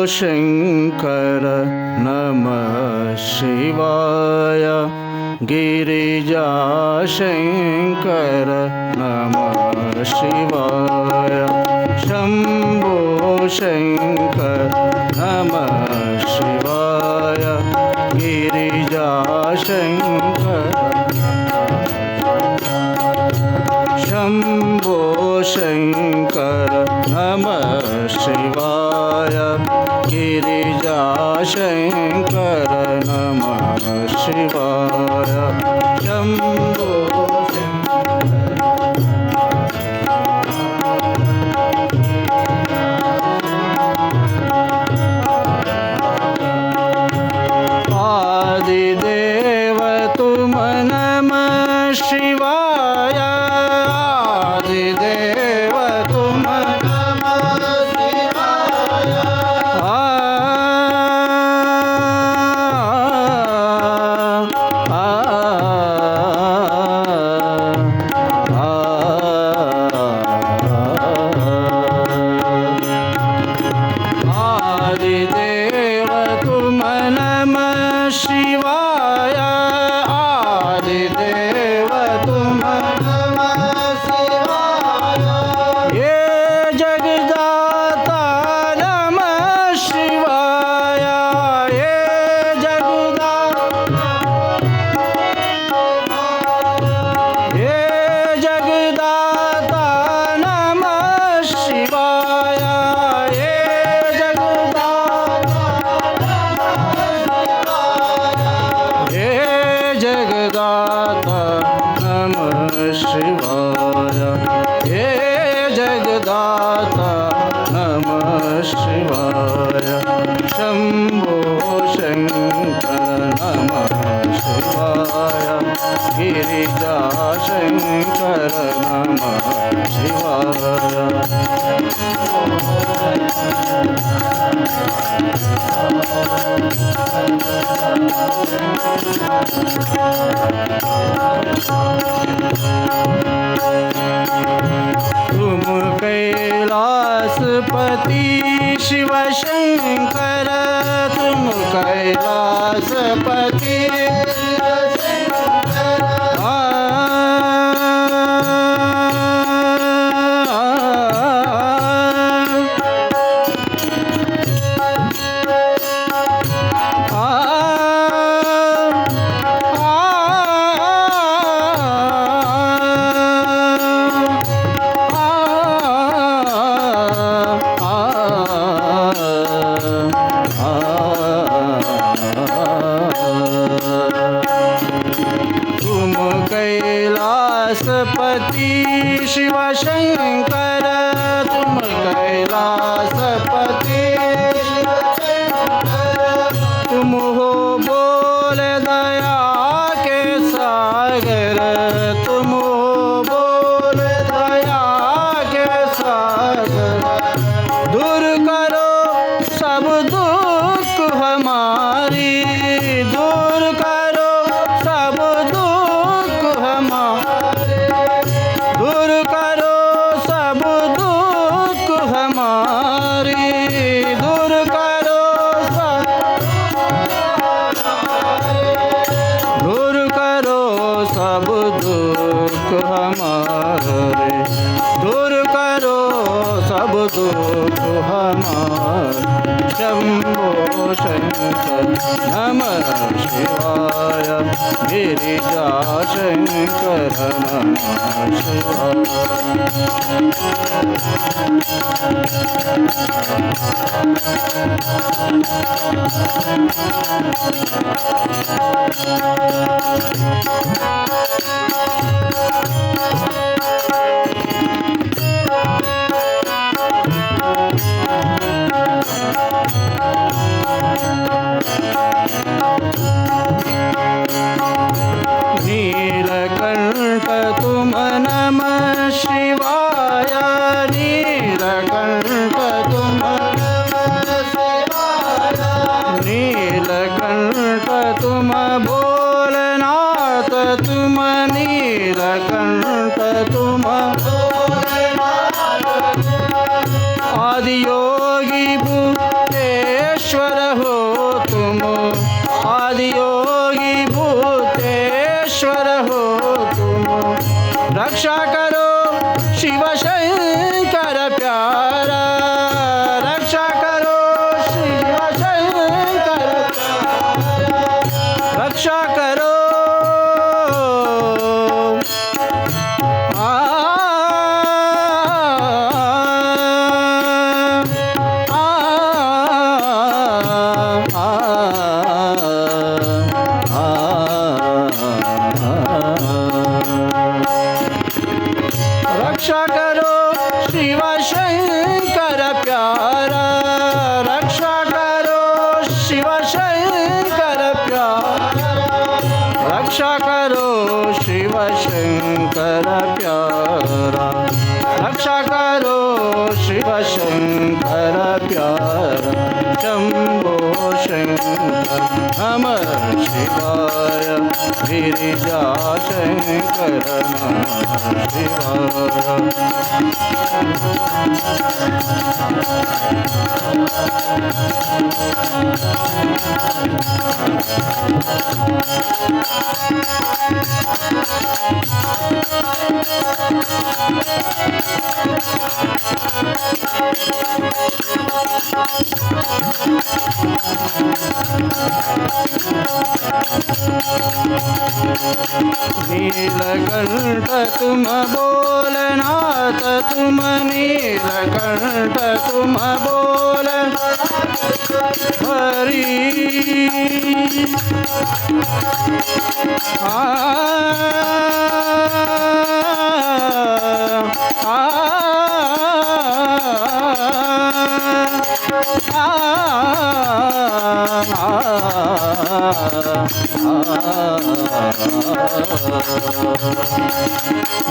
शंकर नमः शिवाय गिरिजा शंकर नमः शिवाय शंभो शंकर नमः शिवाय गिरिजा शंकर शंभो शंकर नमः शिवाय गिरिजा शंकर नमः शिवाय शंभो आदिदेव तुम नमः शिवाय आदिदेव तुम नमः शिवाय आदिदेव तुम नमः शिवाय आदिदेव तुम नमः शिवाय ये जगदाता नमः शिवाय ये जगदाता ये जगदाता नमः शिवाय ये जगदाता नमः शिवाय हे जगदाता नमः शिवाय शंभो शंकर नमः शिवाय गिरिजा शंकर नमः शिवाय तुम कैलासपति शिव शंकर तुम कैलासपति तुम कैलासपति शिव शंकर तुम कैलासपति तुम हो बोल दया के सागर तुम हो बोल दया के सागर दूर करो सब दुख हमारी दूर करो सब दुख हमारे दूर करो सब दुख हमारी दूर करो सब दूर करो सब दुख हमारे दूर करो सब दुख हमारे शंभो शंकर नमः शिवाय गिरिजा शंकर नमः शिवाय नीलकंठ तुम नमः शिवाय नीलकंठ तुम नमः शिवाय नीलकंठ तुम भोलेनाथ तुम शंकर प्यारा रक्षा करो शिव शंकर प्यारा शंभो शंकर नमः शिवाय गिरिजा शंकर नमः शिवाय नीलकंठ तुम बोलनाथ तुम नीलकंठ तुम बोल हरि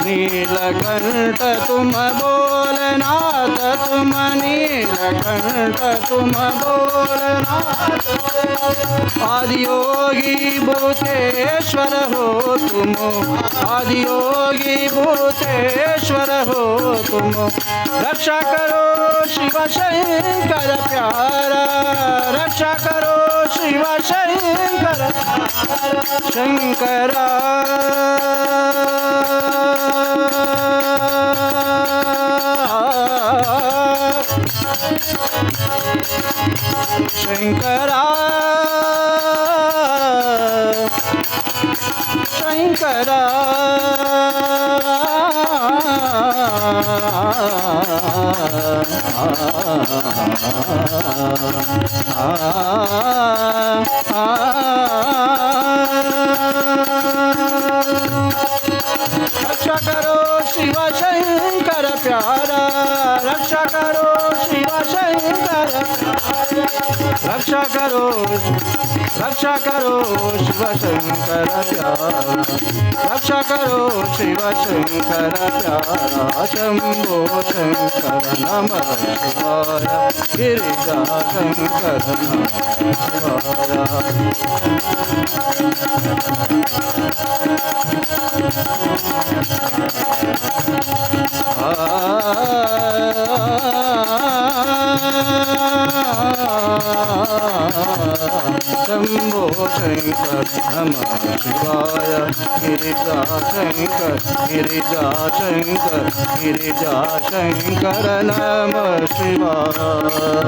नीलकंठ तुम बोलनाथ तुम नीलकंठ तुम बोलनाथ आदियोगी भूतेश्वर हो तुम आदियोगी भूतेश्वर हो तुम रक्षा करो शिव शंकर प्यारा रक्षा करो शिव शंकर शंकरा शंकरा शंकरा रक्षा करो शिव शंकर प्यारा रक्षा करो शिव शंकर रक्षा करो शिव शंकर प्यारा रक्षा करो शिव शंकर प्यारा शंभो शंकर नमः शिवाय गिरिजा शंकर नमः शंभो शंकर नमः शिवाय गिरिजा शंकर नमः शिवाय